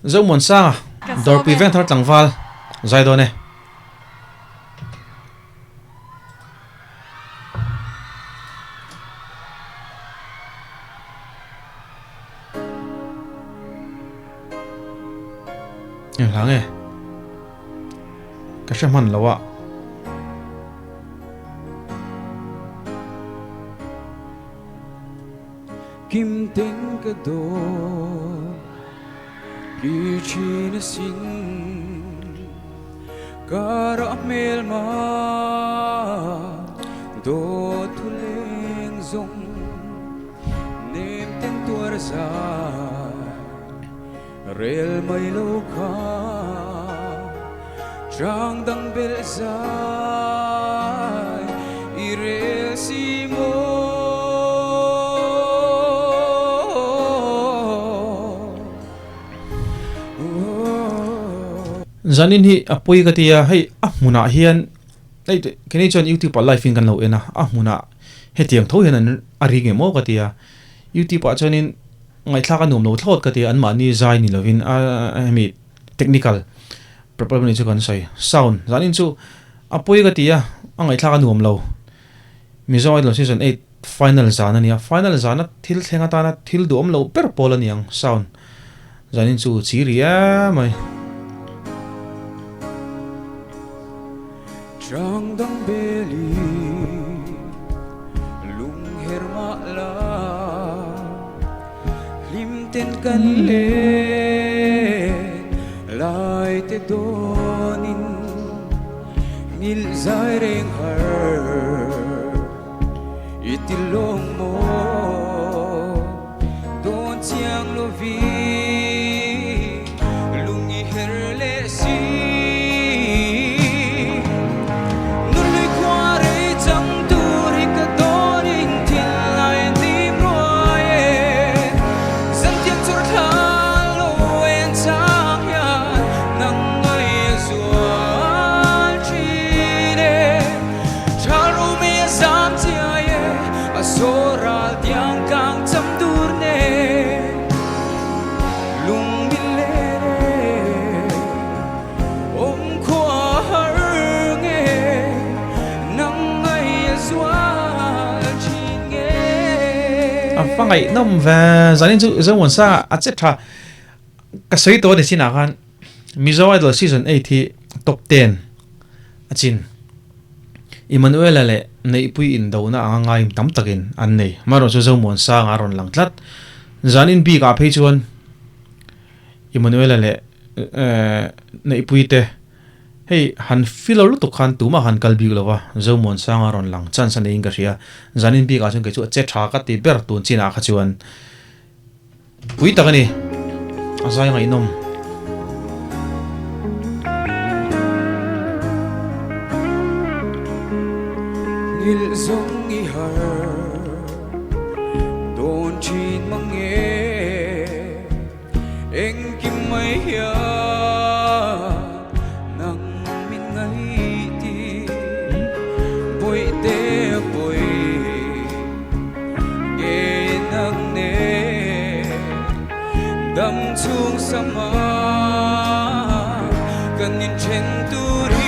Zomuan sa dor prevent har tlangwal zai do ne lange ka shaman lawa kim tên ka do đi chi sin caramel ma do thu leng zong nem tên tua ra rel mai lo kha trang dang bel zai ire si mo zanin hi apoi ka tia hei muna hian ei keni chon youtube live in kan lo ena muna hetiang tho hian an ari nge mo ka tia youtube a chonin ngai thla ka nom lo thlot ka tia an ma ni zai ni lovin mi technical problem ni chu kan sai sound zanin chu apoi ka tia ngai thla ka nom lo mi zo idol season 8 final zana nia final zana thil thlenga ta na thil dom lo per pola niang sound zanin chu chiria mai trang dang beli lung herma la lim ten kan le lai te donin mil zai reng har itilong mo don chiang lo vi lungi herle si fangai nom và zanin chu Zomuan sa etc ka soi to de sina kan mizo idol season 8 thi top 10 achin Emmanuel ale nei pui in do na angai tam takin an nei maro chu Zomuan sa ngaron langtlat zanin bi ka phei chuan Emmanuel ale nei pui te hei han filo lu to khan tu ma han kalbi lowa Zomuan sa ngaron lang chan san inga ria zanin bi ka chung ke chu che tha ka ti ber tun china kha chuan pui takani azai ngai nom ngil zong i har don chin mange eng kim mai hia nang min ngai ti boi te boi ge nang ne dam chung sama kanin chen turi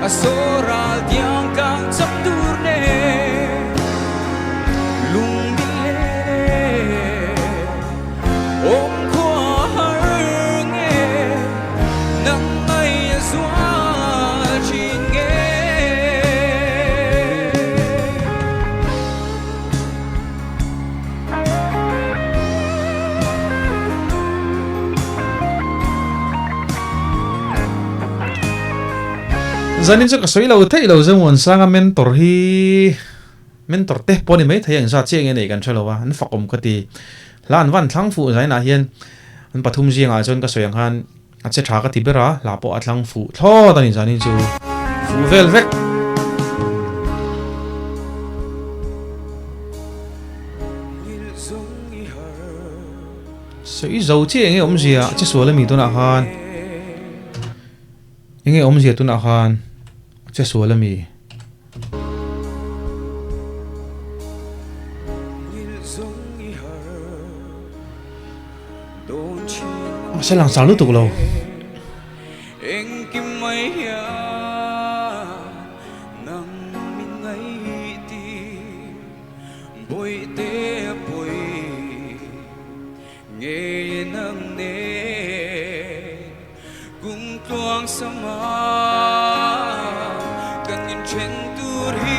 Soral diang kang cham dur ne lung bile om kho har nge nang ai zwa chin nge zanin chu ka soi lo thei lo Zomuan sa nga mentor te poni mai thayang sa cheng nei kan thalowa an fakom ka ti lan van thlang fu zai na hian an pathum jinga chon ka soyang han a che tha ka ti bera la po athlang fu tho tani zanin chu fu vel vek so i zo chi enge om zia chi suala mi tu na khan enge om zia tu na khan chi suala mi sẽ làm sao lúc tục lâu anh kim mây nắng mình ngày ti bồi tê bồi nghe nắng nề cùng toang sama cần nhìn trên tu hi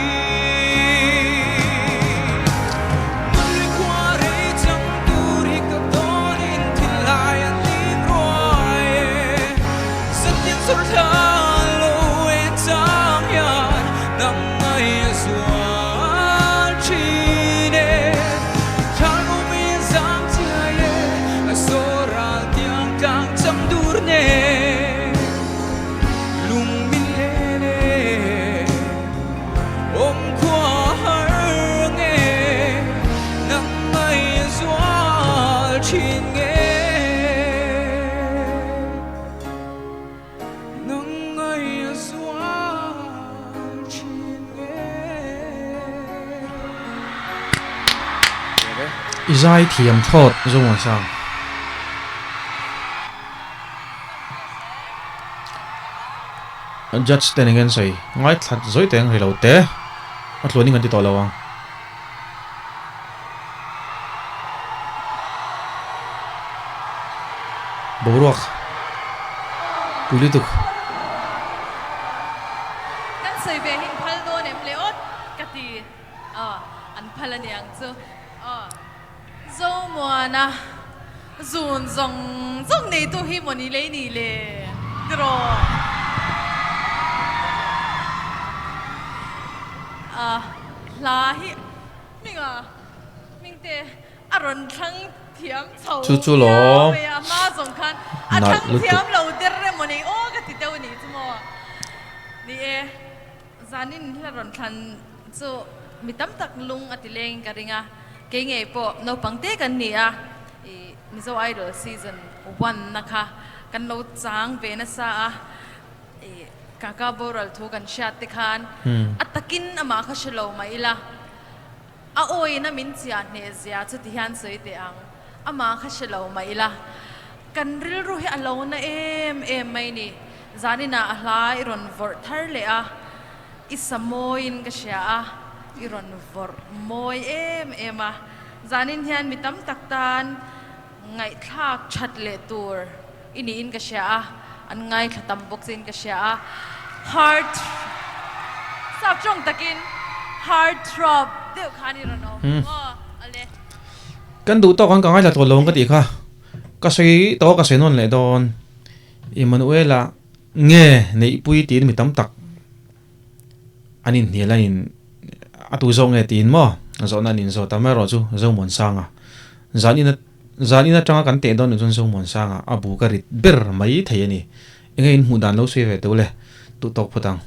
Izai thiam thot zong sang judge ten again say ngai that zoi teng helo te atloni ngan ti to lawang boruak pulituk kan sei ve hin phal do nem leot kati an phalan yang chu Zomuana zun zong nei tu hi moni le ni le dro la hi ming te aron thang thiam chau chu lo ya ma zong khan a thang thiam lo der re moni o ka ti teu ni chu mo ni e zanin la ron than chu mitam tak lung atileng karinga ke nge po no pangte kan ni a mizo idol season 1 naka kan lo chang ve na sa a kaka boral thu kan shat te khan atakin ama kha shlo maila a oi na min chia ne zia chu ti han sei te ang ama kha shlo maila kan ril ru hi alo na em mai ni zanina a hlai ron vor thar le a isamoin ka sha a iron vor moi ema zanin hian mitam taktan ngai thak chat le tur ini in ka sha an ngai thatam boxin ka sha heart sap chong takin heart throb deu khani rono ale kan du to kan ka ngai la to lawang ka ti kha ka sei to ka sei non le don Emmanuela nge nei pui tin mitam tak anin ni la in atu zong e tin mo zo na nin zo tamero chu zo mon sanga zanina tanga kan te don chun zo mon sanga abu ka rit ber mai thei ani engin hu dan lo se ve to le tu tok phutang